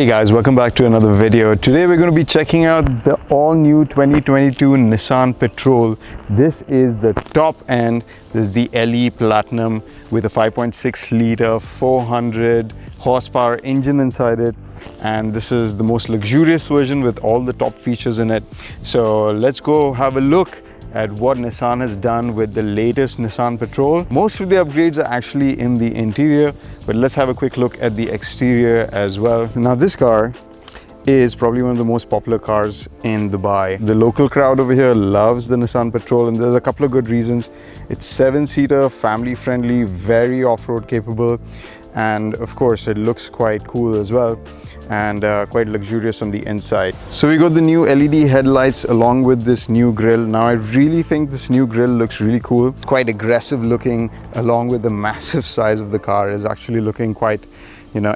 Hey guys, welcome back to another video. Today we're going to be checking out the all-new 2022 Nissan Patrol. This is the top end. This is the LE Platinum with a 5.6 liter 400 horsepower engine inside it, and this is the most luxurious version with all the top features in it. So let's go have a look at what Nissan has done with the latest Nissan Patrol. Most of the upgrades are actually in the interior, but let's have a quick look at the exterior as well. Now this car is probably one of the most popular cars in Dubai. The local crowd over here loves the Nissan Patrol, and there's a couple of good reasons. It's 7-seater, family friendly, very off-road capable, and of course it looks quite cool as well, and quite luxurious on the inside. So we got the new LED headlights along with this new grille. Now I really think this new grille looks really cool. Quite aggressive looking, along with the massive size of the car is actually looking quite,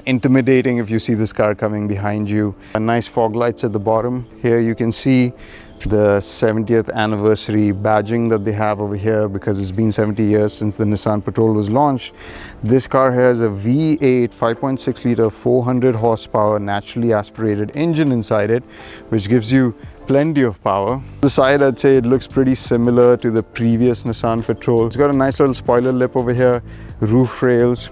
intimidating if you see this car coming behind you. A nice fog lights at the bottom. Here you can see the 70th anniversary badging that they have over here, because it's been 70 years since the Nissan Patrol was launched. This car has a V8 5.6 liter 400 horsepower naturally aspirated engine inside it, which gives you plenty of power. The side, I'd say it looks pretty similar to the previous Nissan Patrol. It's got a nice little spoiler lip over here, roof rails.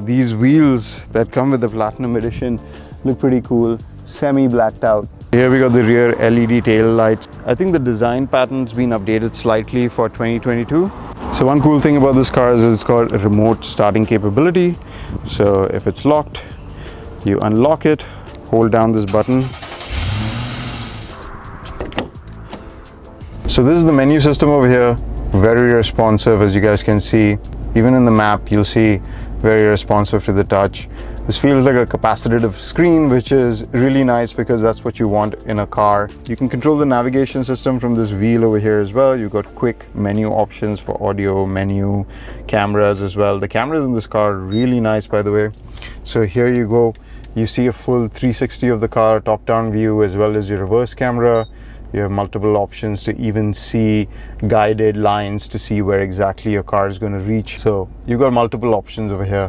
These wheels that come with the Platinum Edition look pretty cool, semi-blacked out. Here we got the rear LED tail lights. I think the design pattern's been updated slightly for 2022. So one cool thing about this car is it's got a remote starting capability. So if it's locked, you unlock it, hold down this button. So this is the menu system over here, very responsive, as you guys can see. Even in the map, you'll see very responsive to the touch. This feels like a capacitive screen, which is really nice because that's what you want in a car. You can control the navigation system from this wheel over here as well. You've got quick menu options for audio, menu, cameras as well. The cameras in this car are really nice, by the way. So here you go. You see a full 360 of the car, top-down view, as well as your reverse camera. You have multiple options to even see guided lines to see where exactly your car is going to reach. So you've got multiple options over here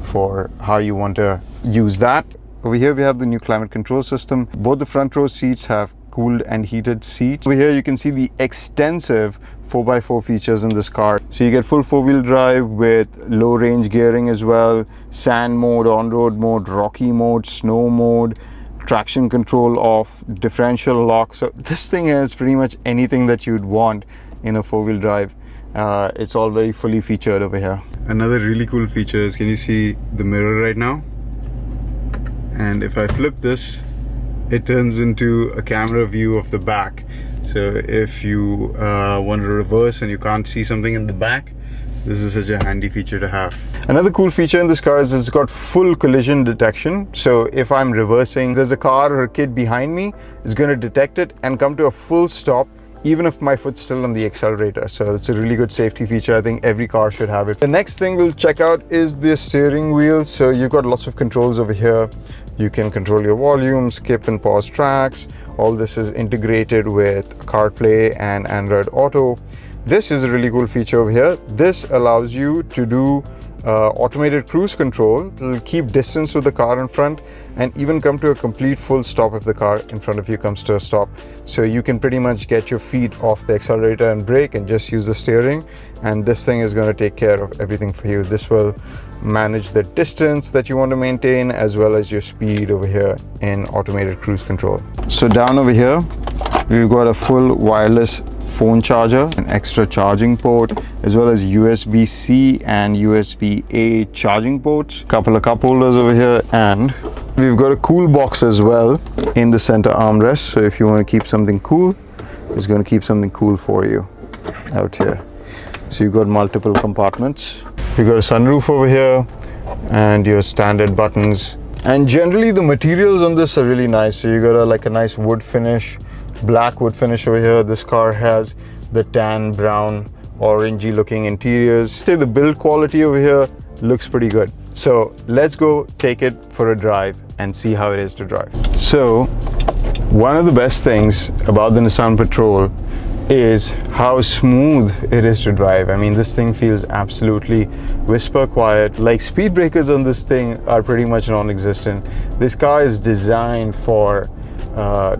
for how you want to use that. Over here we have the new climate control system. Both the front row seats have cooled and heated seats. Over here you can see the extensive 4x4 features in this car. So you get full 4-wheel drive with low range gearing as well, sand mode, on-road mode, rocky mode, snow mode, traction control off, differential lock. So this thing has pretty much anything that you'd want in a 4-wheel drive. It's all very fully featured over here. Another really cool feature is, can you see the mirror right now? And if I flip this, it turns into a camera view of the back. So if you want to reverse and you can't see something in the back, this is such a handy feature to have. Another cool feature in this car is it's got full collision detection. So if I'm reversing, there's a car or a kid behind me, it's going to detect it and come to a full stop even if my foot's still on the accelerator. So it's a really good safety feature. I think every car should have it. The next thing we'll check out is the steering wheel. So you've got lots of controls over here. You can control your volume, skip and pause tracks. All this is integrated with CarPlay and Android Auto. This is a really cool feature over here. This allows you to do automated cruise control. It'll keep distance with the car in front and even come to a complete full stop if the car in front of you comes to a stop. So you can pretty much get your feet off the accelerator and brake and just use the steering, and this thing is going to take care of everything for you. This will manage the distance that you want to maintain as well as your speed over here in automated cruise control. So down over here we've got a full wireless phone charger, an extra charging port, as well as USB-C and USB-A charging ports, couple of cup holders over here, and we've got a cool box as well in the center armrest. So if you want to keep something cool, it's going to keep something cool for you out here. So you've got multiple compartments. You've got a sunroof over here and your standard buttons, and generally the materials on this are really nice. So you got a nice wood finish, black wood finish over here. This car has the tan, brown, orangey looking interiors. Say the build quality over here looks pretty good. So let's go take it for a drive and see how it is to drive. So one of the best things about the Nissan Patrol is how smooth it is to drive. I mean, this thing feels absolutely whisper quiet. Like, speed breakers on this thing are pretty much non-existent. This car is designed for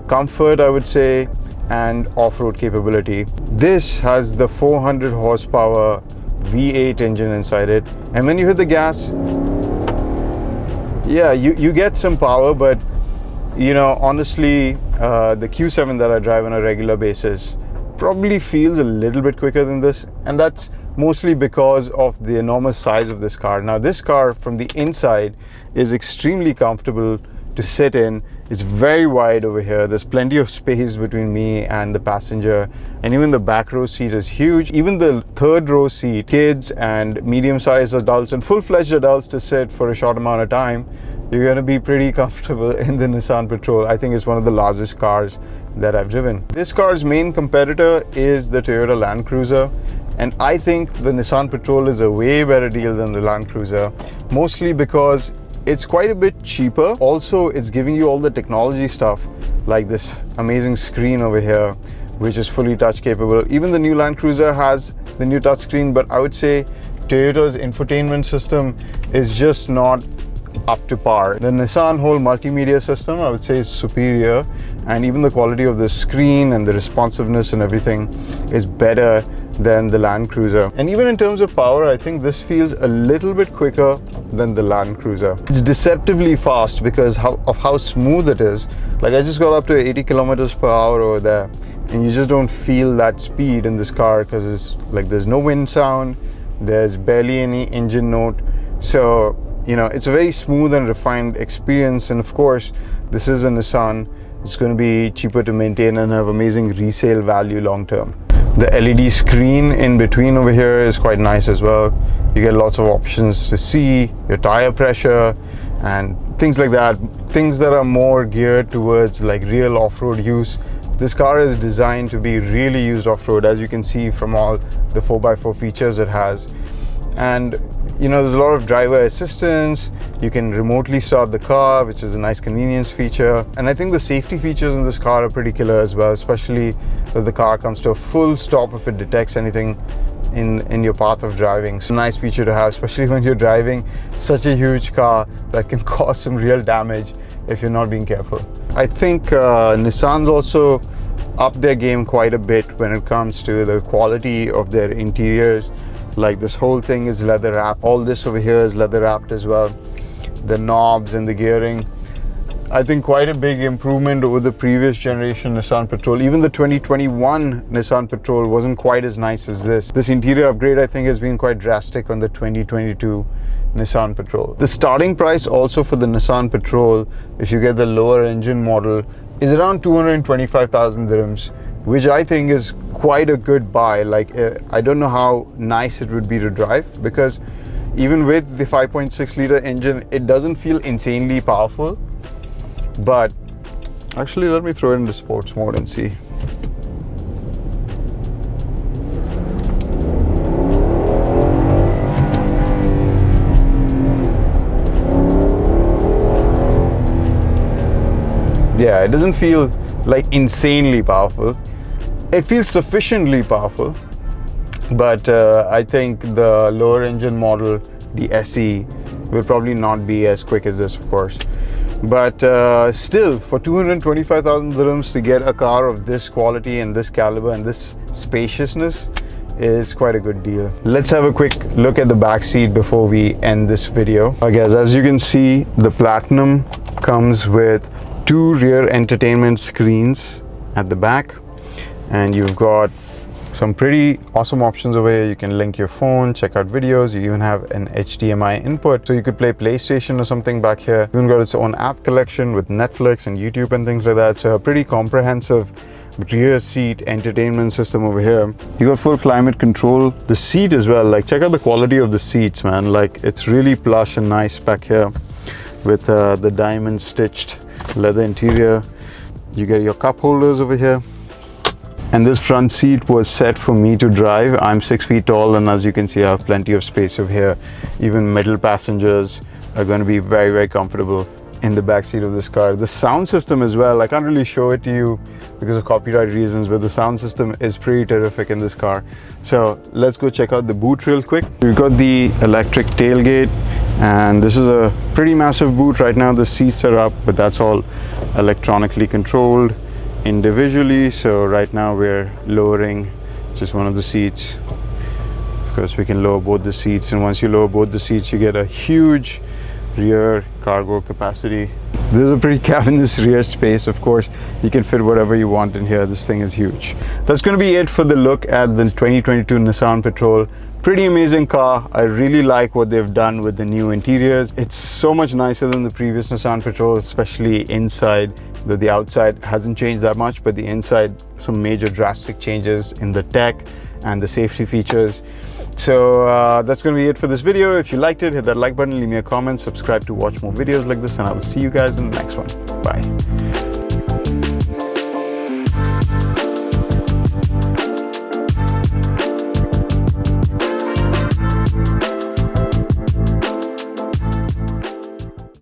comfort, I would say, and off-road capability. This has the 400 horsepower V8 engine inside it, and when you hit the gas, yeah, you get some power, but you know, honestly, the Q7 that I drive on a regular basis probably feels a little bit quicker than this, and that's mostly because of the enormous size of this car. Now, this car from the inside is extremely comfortable to sit in. It's very wide over here. There's plenty of space between me and the passenger, and even the back row seat is huge. Even the third row seat, kids and medium-sized adults and full-fledged adults to sit for a short amount of time, you're going to be pretty comfortable in the Nissan Patrol. I think it's one of the largest cars that I've driven. This car's main competitor is the Toyota Land Cruiser, and I think the Nissan Patrol is a way better deal than the Land Cruiser, mostly because it's quite a bit cheaper. Also, it's giving you all the technology stuff, like this amazing screen over here, which is fully touch capable. Even the new Land Cruiser has the new touch screen, but I would say Toyota's infotainment system is just not up to par. The Nissan whole multimedia system, I would say, is superior, and even the quality of the screen and the responsiveness and everything is better than the Land Cruiser. And even in terms of power, I think this feels a little bit quicker than the Land Cruiser. It's deceptively fast because of how smooth it is. Like, I just got up to 80 kilometers per hour over there, and you just don't feel that speed in this car because it's like there's no wind sound, there's barely any engine note. So, you know, it's a very smooth and refined experience. And of course, this is a Nissan. It's going to be cheaper to maintain and have amazing resale value long term. The LED screen in between over here is quite nice as well. You get lots of options to see your tire pressure and things like that, things that are more geared towards like real off-road use. This car is designed to be really used off-road, as you can see from all the 4x4 features it has. And you know, there's a lot of driver assistance. You can remotely start the car, which is a nice convenience feature. And I think the safety features in this car are pretty killer as well, especially that the car comes to a full stop if it detects anything in your path of driving. So, nice feature to have, especially when you're driving such a huge car that can cause some real damage if you're not being careful. I think Nissan's also upped their game quite a bit when it comes to the quality of their interiors. Like, this whole thing is leather wrapped. All this over here is leather wrapped as well. The knobs and the gearing, I think quite a big improvement over the previous generation Nissan Patrol. Even the 2021 Nissan Patrol wasn't quite as nice as this. This interior upgrade, I think, has been quite drastic on the 2022 Nissan Patrol. The starting price also for the Nissan Patrol, if you get the lower engine model, is around 225,000 dirhams, which I think is quite a good buy. Like, I don't know how nice it would be to drive, because even with the 5.6 liter engine, it doesn't feel insanely powerful. But actually, let me throw it into sports mode and see. Yeah, it doesn't feel like insanely powerful. It feels sufficiently powerful, but I think the lower engine model, the SE, will probably not be as quick as this, of course. But still, for 225,000 dirhams to get a car of this quality and this caliber and this spaciousness is quite a good deal. Let's have a quick look at the back seat before we end this video. Okay, guys, as you can see, the Platinum comes with 2 rear entertainment screens at the back, and you've got some pretty awesome options over here. You can link your phone, check out videos. You even have an HDMI input, so you could play PlayStation or something back here. Even got its own app collection with Netflix and YouTube and things like that. So a pretty comprehensive rear seat entertainment system over here. You got full climate control. The seat as well, like, check out the quality of the seats, man. Like, it's really plush and nice back here with the diamond stitched leather interior. You get your cup holders over here. And this front seat was set for me to drive. I'm 6 feet tall, and as you can see, I have plenty of space over here. Even middle passengers are going to be very, very comfortable in the back seat of this car. The sound system as well, I can't really show it to you because of copyright reasons, but the sound system is pretty terrific in this car. So let's go check out the boot real quick. We've got the electric tailgate, and this is a pretty massive boot. Right now the seats are up, but that's all electronically controlled individually. So right now we're lowering just one of the seats. Of course, we can lower both the seats, and once you lower both the seats, you get a huge rear cargo capacity. There's a pretty cavernous rear space. Of course, you can fit whatever you want in here. This thing is huge. That's going to be it for the look at the 2022 Nissan Patrol. Pretty amazing car. I really like what they've done with the new interiors. It's so much nicer than the previous Nissan Patrol, especially inside. Though the outside hasn't changed that much, but the inside, some major drastic changes in the tech and the safety features. So that's going to be it for this video. If you liked it, hit that like button, leave me a comment, subscribe to watch more videos like this, and I will see you guys in the next one. Bye.